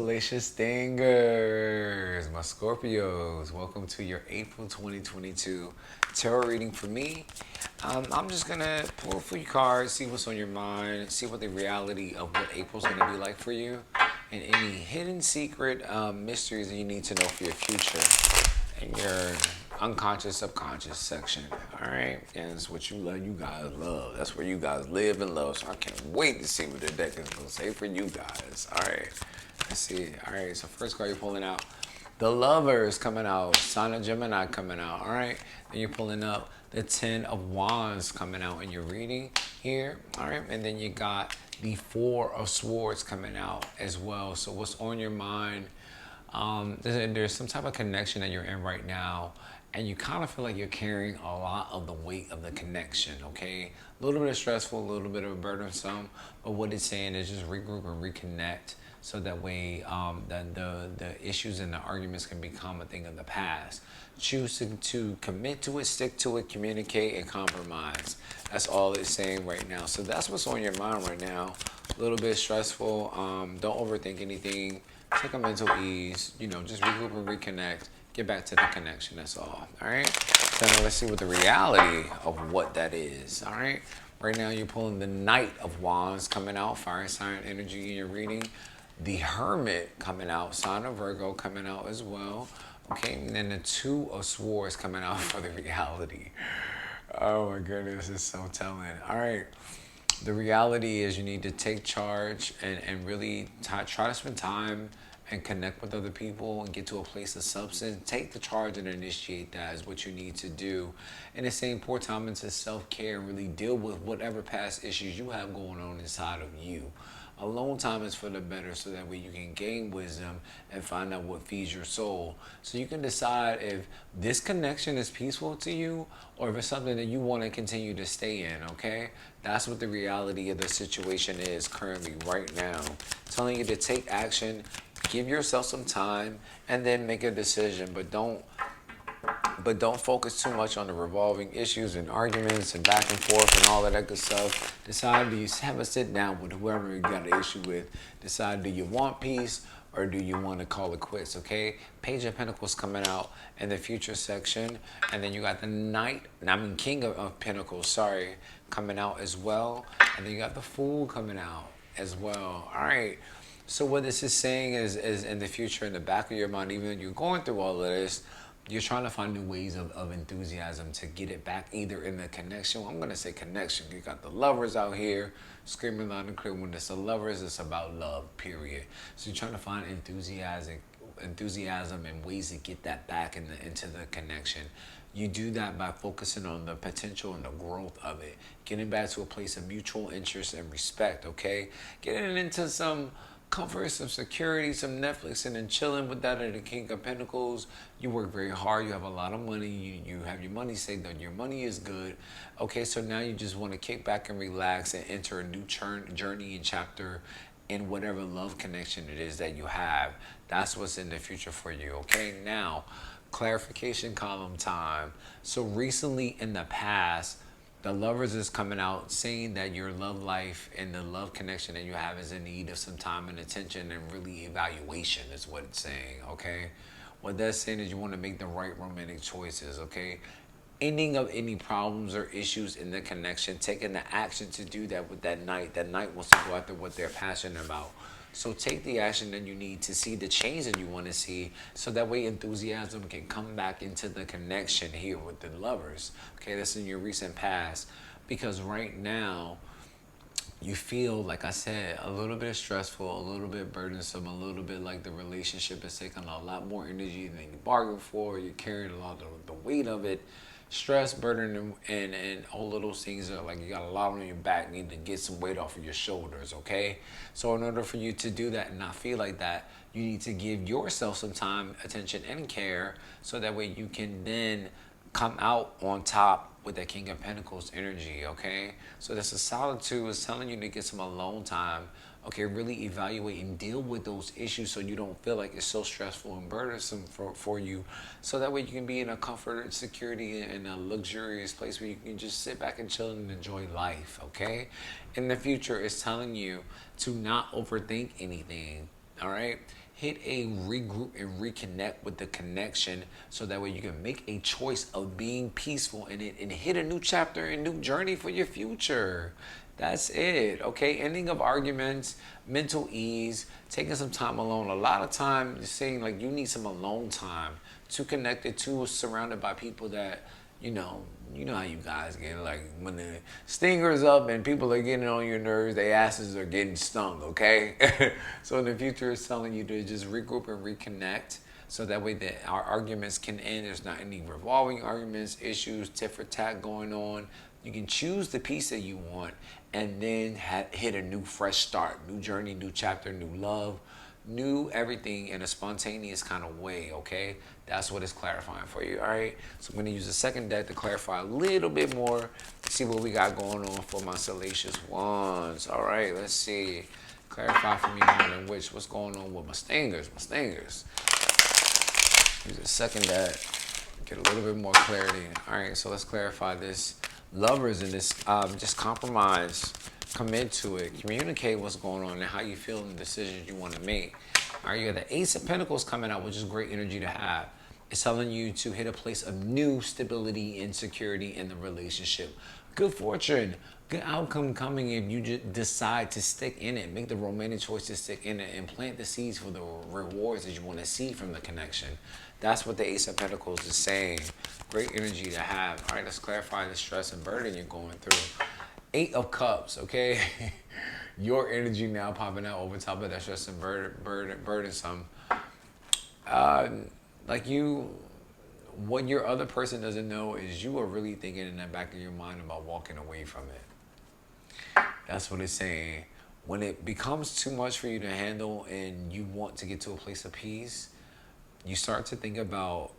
Salacious Stingers, my Scorpios. Welcome to your April 2022 tarot reading for me. I'm just gonna pull a few cards, see what's on your mind, see what the reality of what April's gonna be like for you, and any hidden secret mysteries that you need to know for your future and your unconscious, subconscious section. All right, and it's what you love. You guys love. That's where you guys live and love. So I can't wait to see what the deck is gonna say for you guys. All right. Let's see. All right, so first card you're pulling out, the Lovers coming out, Sign of Gemini coming out. All right, then you're pulling up the Ten of Wands coming out in your reading here. All right, and then you got the Four of Swords coming out as well. So what's on your mind? There's some type of connection that you're in right now, and you kind of feel like you're carrying a lot of the weight of the connection, okay? A little bit of stressful, a little bit of burdensome, but what it's saying is just regroup and reconnect so that way the issues and the arguments can become a thing of the past. Choose to commit to it, stick to it, communicate, and compromise. That's all it's saying right now. So that's what's on your mind right now. A little bit stressful. Don't overthink anything. Take a mental ease, just regroup and reconnect. Get back to the connection, that's all right? So now let's see what the reality of what that is, all right? Right now you're pulling the Knight of Wands coming out, fire sign energy in your reading. The Hermit coming out, sign of Virgo coming out as well. Okay, and then the Two of Swords coming out for the reality. Oh my goodness, it's so telling. All right. The reality is you need to take charge and really try to spend time and connect with other people and get to a place of substance. Take the charge and initiate that is what you need to do. And it's saying pour time into self-care and really deal with whatever past issues you have going on inside of you. Alone time is for the better so that way you can gain wisdom and find out what feeds your soul. So you can decide if this connection is peaceful to you or if it's something that you want to continue to stay in, okay? That's what the reality of the situation is currently right now. Telling you to take action, give yourself some time, and then make a decision. But don't focus too much on the revolving issues and arguments and back and forth and all of that good stuff. Decide, do you have a sit down with whoever you got an issue with? Decide, do you want peace or do you want to call it quits, okay? Page of Pentacles coming out in the future section. And then you got the King of Pentacles, coming out as well. And then you got the Fool coming out as well. All right. So what this is saying is in the future, in the back of your mind, even when you're going through all of this, you're trying to find new ways of enthusiasm to get it back either in the connection. Well, I'm going to say connection. You got the lovers out here screaming loud and clear. When it's the lovers, it's about love, period. So you're trying to find enthusiasm and ways to get that back into the connection. You do that by focusing on the potential and the growth of it. Getting back to a place of mutual interest and respect, okay? Getting into some comfort, some security, some Netflix, and then chilling with that at the King of Pentacles. You work very hard. You have a lot of money. You have your money saved up. Your money is good. Okay, so now you just want to kick back and relax and enter a new journey and chapter in whatever love connection it is that you have. That's what's in the future for you. Okay, now clarification column time. So recently in the past, the Lovers is coming out saying that your love life and the love connection that you have is in need of some time and attention and really evaluation is what it's saying, okay? What that's saying is you want to make the right romantic choices, okay? Ending of any problems or issues in the connection, taking the action to do that with that Knight. That Knight wants to go after what they're passionate about. So take the action that you need to see the change that you want to see so that way enthusiasm can come back into the connection here with the Lovers. Okay, that's in your recent past. Because right now, you feel, like I said, a little bit stressful, a little bit burdensome, a little bit like the relationship is taking a lot more energy than you bargained for. You're carrying a lot of the weight of it. Stress, burden, and all of those things are like you got a lot on your back. You need to get some weight off of your shoulders, okay? So in order for you to do that and not feel like that, you need to give yourself some time, attention, and care so that way you can then come out on top with that King of Pentacles energy, okay? So that's a solitude is telling you to get some alone time, okay? Really evaluate and deal with those issues so you don't feel like it's so stressful and burdensome for you. So that way you can be in a comfort, security, and a luxurious place where you can just sit back and chill and enjoy life, okay? In the future, it's telling you to not overthink anything, all right? hit a regroup and reconnect with the connection, so that way you can make a choice of being peaceful in it and hit a new chapter and new journey for your future. That's it. Okay, ending of arguments, mental ease, taking some time alone. A lot of time you're saying like you need some alone time. Too connected, too surrounded by people that, you know how you guys get, like when the stinger's up and people are getting on your nerves, their asses are getting stung, okay? So in the future, it's telling you to just regroup and reconnect, so that way that our arguments can end. There's not any revolving arguments, issues, tit for tat going on. You can choose the piece that you want and then hit a new fresh start, new journey, new chapter, new love, new everything in a spontaneous kind of way, okay? That's what it's clarifying for you, all right? So I'm going to use the second deck to clarify a little bit more, see what we got going on for my Salacious ones. All right, let's see. Clarify for me more than which. What's going on with my stingers? Use the second deck, get a little bit more clarity. All right, so let's clarify this. Lovers in this, just compromise, commit to it, communicate what's going on and how you feel and the decisions you want to make. All right, you got the Ace of Pentacles coming out, which is great energy to have. It's telling you to hit a place of new stability and security in the relationship. Good fortune, good outcome coming if you just decide to stick in it. Make the romantic choice to stick in it and plant the seeds for the rewards that you want to see from the connection. That's what the Ace of Pentacles is saying. Great energy to have. All right, let's clarify the stress and burden you're going through. Eight of Cups, okay? Your energy now popping out over top of that stress and burdensome. What your other person doesn't know is you are really thinking in the back of your mind about walking away from it. That's what it's saying. When it becomes too much for you to handle and you want to get to a place of peace, you start to think about,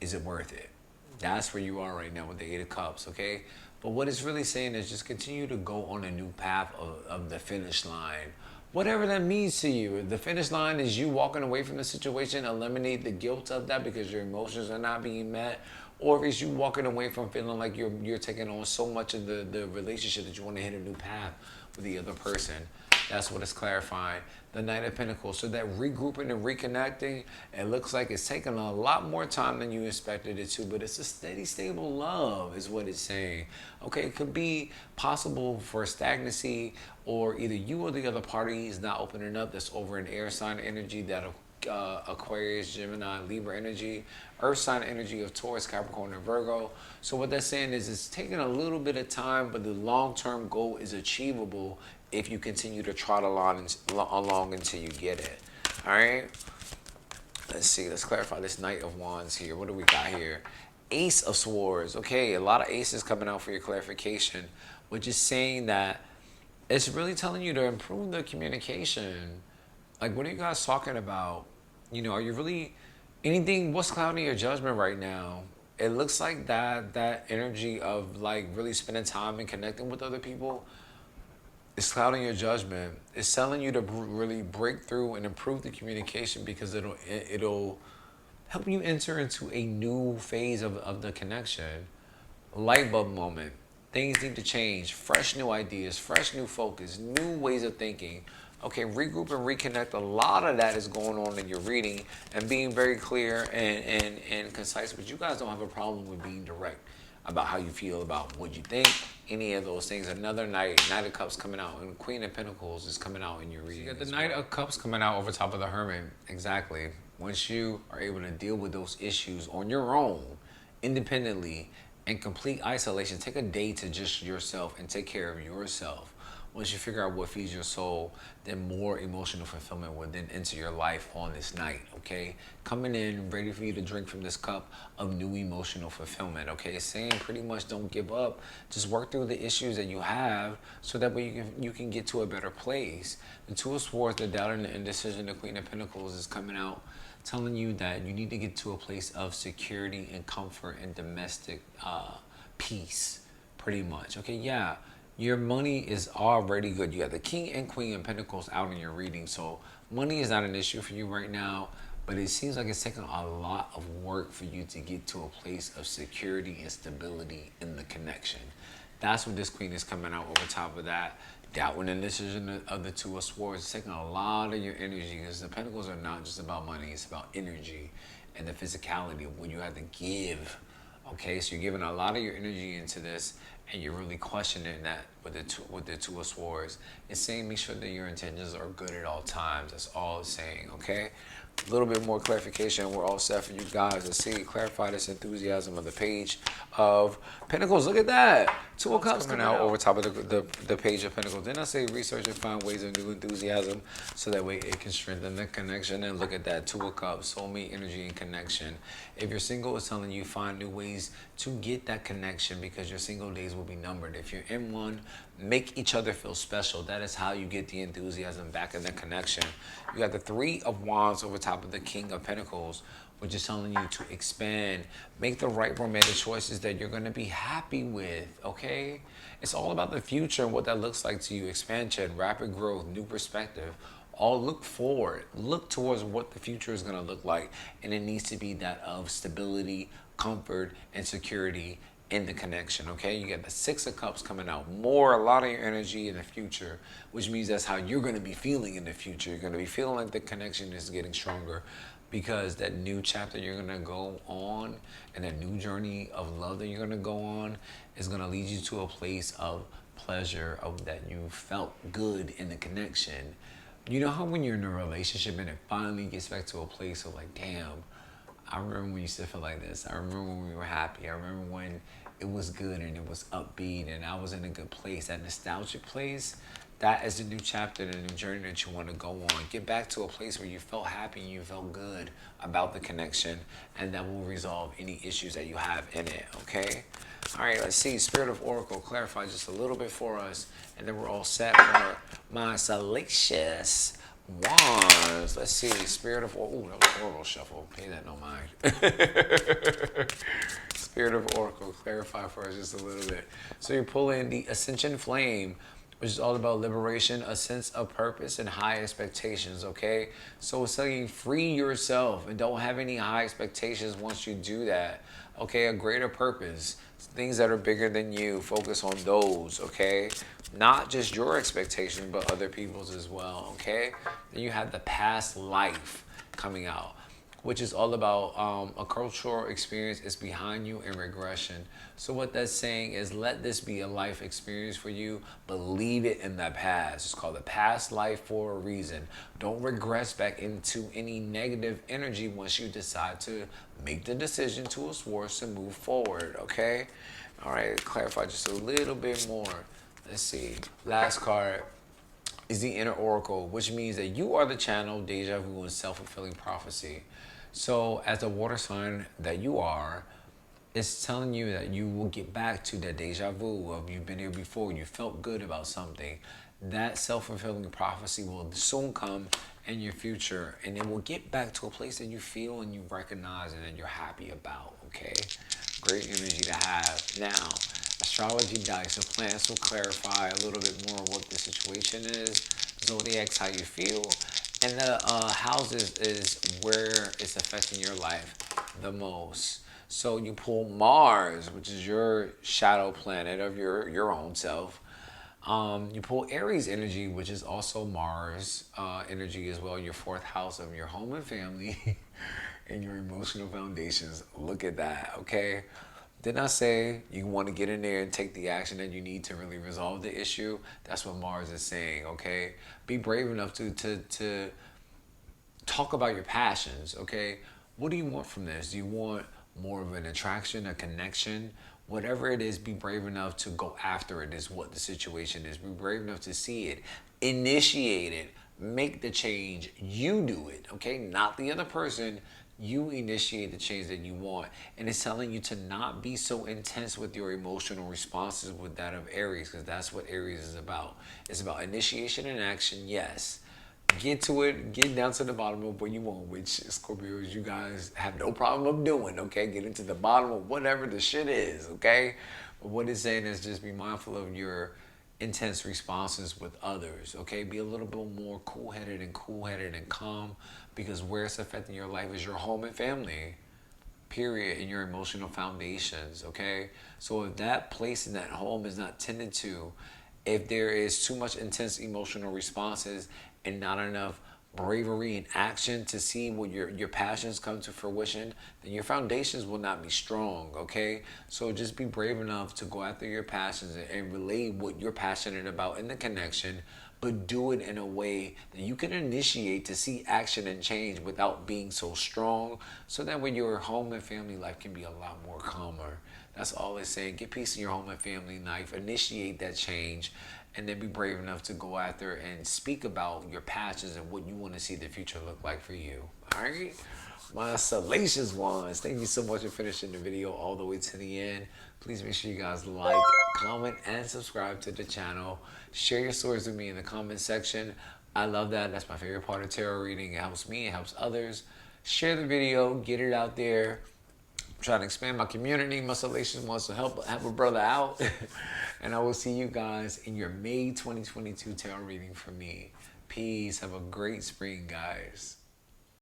is it worth it? That's where you are right now with the Eight of Cups, okay? But what it's really saying is just continue to go on a new path of the finish line. Whatever that means to you. The finish line is you walking away from the situation, eliminate the guilt of that because your emotions are not being met. Or if it's you walking away from feeling like you're taking on so much of the relationship that you want to hit a new path with the other person. That's what it's clarifying. The Knight of Pentacles. So that regrouping and reconnecting, it looks like it's taking a lot more time than you expected it to, but it's a steady, stable love is what it's saying. Okay, it could be possible for stagnancy, or either you or the other party is not opening up. That's over an air sign energy, that Aquarius, Gemini, Libra energy, earth sign energy of Taurus, Capricorn, and Virgo. So what that's saying is it's taking a little bit of time, but the long-term goal is achievable if you continue to trot along until you get it. All right? Let's see. Let's clarify this Knight of Wands here. What do we got here? Ace of Swords. Okay, a lot of aces coming out for your clarification, which is saying that it's really telling you to improve the communication. Like, what are you guys talking about? Are you really anything? What's clouding your judgment right now? It looks like that energy of like really spending time and connecting with other people is clouding your judgment. It's telling you to really break through and improve the communication because it'll help you enter into a new phase of the connection. Light bulb moment. Things need to change. Fresh new ideas, fresh new focus, new ways of thinking. Okay, regroup and reconnect. A lot of that is going on in your reading and being very clear and concise. But you guys don't have a problem with being direct about how you feel about what you think, any of those things. Another Knight of Cups coming out, and Queen of Pentacles is coming out in your reading. So you got the Knight of Cups coming out over top of the Hermit. Exactly. Once you are able to deal with those issues on your own, independently, in complete isolation, take a day to just yourself and take care of yourself. Once you figure out what feeds your soul, then more emotional fulfillment will then enter your life on this night, okay? Coming in, ready for you to drink from this cup of new emotional fulfillment, okay? Saying pretty much don't give up. Just work through the issues that you have so that way you can get to a better place. The Two of Swords, the doubt and the indecision, the Queen of Pentacles is coming out, telling you that you need to get to a place of security and comfort and domestic peace, pretty much, okay? Yeah. Your money is already good. You got the King and Queen of Pentacles out in your reading. So money is not an issue for you right now, but it seems like it's taking a lot of work for you to get to a place of security and stability in the connection. That's what this Queen is coming out over top of that. Doubt in the decision of the Two of Swords. It's taking a lot of your energy because the Pentacles are not just about money. It's about energy and the physicality of what you have to give. Okay, so you're giving a lot of your energy into this, and you're really questioning that with the two of Swords. It's saying make sure that your intentions are good at all times. That's all it's saying. Okay, a little bit more clarification. We're all set for you guys to see. Clarify this enthusiasm of the Page of Pentacles. Look at that. Two of Cups coming out over top of the Page of Pentacles. Didn't I say research and find ways of new enthusiasm so that way it can strengthen the connection? And look at that. Two of Cups, soulmate energy and connection. If you're single, it's telling you find new ways to get that connection because your single days will be numbered. If you're in one, make each other feel special. That is how you get the enthusiasm back in the connection. You got the Three of Wands over top of the King of Pentacles, which is telling you to expand, make the right romantic choices that you're going to be happy with, okay? It's all about the future and what that looks like to you. Expansion, rapid growth, new perspective. All look forward. Look towards what the future is going to look like. And it needs to be that of stability, comfort, and security in the connection, okay? You get the Six of Cups coming out. A lot of your energy in the future, which means that's how you're going to be feeling in the future. You're going to be feeling like the connection is getting stronger because that new chapter you're going to go on and that new journey of love that you're going to go on is going to lead you to a place of pleasure, of that you felt good in the connection. You know how when you're in a relationship and it finally gets back to a place of like, damn, I remember when you used to feel like this. I remember when we were happy. I remember when it was good and it was upbeat and I was in a good place. That nostalgic place, that is the new chapter, the new journey that you want to go on. Get back to a place where you felt happy and you felt good about the connection, and that will resolve any issues that you have in it, okay? All right, let's see. Spirit of Oracle, clarify just a little bit for us, and then we're all set for my Salacious Wands. Let's see. Spirit of Oracle. Ooh, that was a horrible shuffle. Pay that no mind. Spirit of Oracle, clarify for us just a little bit. So you're pulling the Ascension Flame, which is all about liberation, a sense of purpose, and high expectations, okay? So it's saying free yourself and don't have any high expectations once you do that, okay? A greater purpose, things that are bigger than you, focus on those, okay? Not just your expectations, but other people's as well, okay? Then you have the past life coming out, which is all about a cultural experience is behind you and regression. So what that's saying is let this be a life experience for you, but leave it in the past. It's called the past life for a reason. Don't regress back into any negative energy once you decide to make the decision to a Swords to move forward, okay? All right, clarify just a little bit more. Let's see. Last card is the Inner Oracle, which means that you are the channel, deja vu, and self-fulfilling prophecy. So as a water sign that you are, it's telling you that you will get back to that deja vu of you've been here before, you felt good about something. That self-fulfilling prophecy will soon come in your future, and it will get back to a place that you feel and you recognize and that you're happy about, okay? Great energy to have. Now, Astrology Dice, the plants will clarify a little bit more what the situation is. Zodiac's how you feel. And the houses is where it's affecting your life the most. So you pull Mars, which is your shadow planet of your own self. You pull Aries energy, which is also Mars energy as well, your fourth house of your home and family and your emotional foundations. Look at that, okay? Didn't I say you want to get in there and take the action that you need to really resolve the issue? That's what Mars is saying, okay? Be brave enough to talk about your passions, okay? What do you want from this? Do you want more of an attraction, a connection? Whatever it is, be brave enough to go after it is what the situation is. Be brave enough to see it. Initiate it. Make the change. You do it, okay? Not the other person. You initiate the change that you want. And it's telling you to not be so intense with your emotional responses with that of Aries, because that's what Aries is about. It's about initiation and action, yes. Get to it, get down to the bottom of what you want, which Scorpios, you guys have no problem of doing, okay? Get into the bottom of whatever the shit is, okay? But what it's saying is just be mindful of your intense responses with others, okay? Be a little bit more cool-headed and calm, because where it's affecting your life is your home and family, period, and your emotional foundations, okay? So if that place in that home is not tended to, If there is too much intense emotional responses and not enough bravery and action to see what your passions come to fruition, then your foundations will not be strong, okay? So just be brave enough to go after your passions and relay what you're passionate about in the connection, but do it in a way that you can initiate to see action and change without being so strong, so that way your home and family life can be a lot more calmer. That's all it's saying. Get peace in your home and family life, initiate that change, and then be brave enough to go after and speak about your passions and what you want to see the future look like for you. All right? My salacious ones, thank you so much for finishing the video all the way to the end. Please make sure you guys like, comment, and subscribe to the channel. Share your stories with me in the comment section. I love that. That's my favorite part of tarot reading. It helps me, it helps others. Share the video, get it out there. I'm trying to expand my community. My salacious wants to help a brother out. And I will see you guys in your May 2022 tarot reading for me. Peace. Have a great spring, guys.